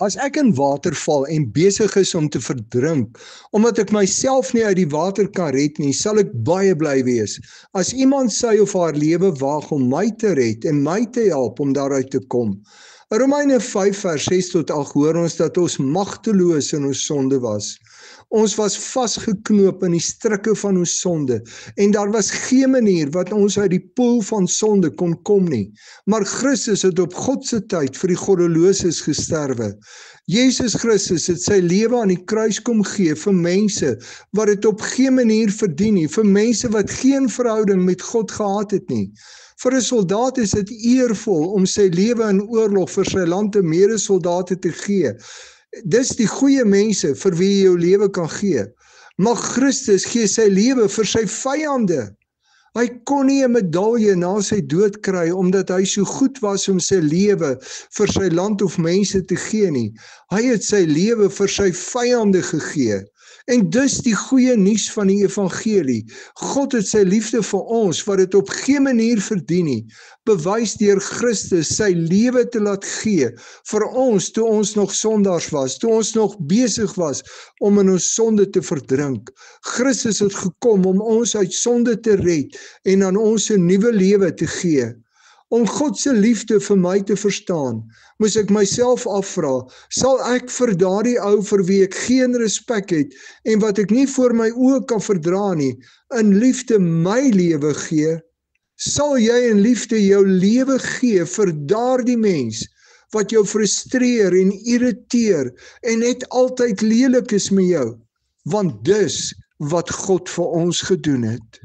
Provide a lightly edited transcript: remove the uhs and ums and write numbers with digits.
As ek in water val en besig is om te verdrink, omdat ek myself nie uit die water kan red nie, sal ek baie bly wees. As iemand sy of haar lewe waag om my te red en my te help om daaruit te kom. In Romeine 5 vers 6 tot 8 hoor ons dat ons magteloos in ons sonde was. Ons was vasgeknoop in die strikke van ons sonde en daar was geen manier wat ons uit die poel van sonde kon kom nie. Maar Christus het op God se tyd vir die goddeloses gesterwe. Jesus Christus het sy lewe aan die kruis kom gee vir mense wat dit op geen manier verdien nie, vir mense wat geen verhouding met God gehad het nie. Vir 'n soldaat is dit eervol om sy lewe in oorlog vir sy land en medesoldate te gee. Dis die goeie mense vir wie jy jou lewe kan gee. Maar Christus gee sy lewe vir sy vyande. Hy kon nie 'n medalje na sy dood kry omdat hy so goed was om sy lewe vir sy land of mense te gee nie. Hy het sy lewe vir sy vyande gegee. En dus die goeie nuus van die evangelie. God het sy liefde vir ons, wat dit op geen manier verdien nie, bewys deur Christus sy lewe te laat gee vir ons toe ons nog sondaars was, toe ons nog besig was om in ons sonde te verdrink. Christus het gekom om ons uit sonde te red en aan ons 'n nuwe lewe te gee. Om God se liefde vir my te verstaan, moes ek myself afvra, sal ek vir daardie ou vir wie ek geen respek het en wat ek nie voor my oë kan verdra nie, in liefde my lewe gee? Sal jy in liefde jou lewe gee vir daardie mens wat jou frustreer en irriteer en net altyd lelik is met jou? Want dis wat God vir ons gedoen het.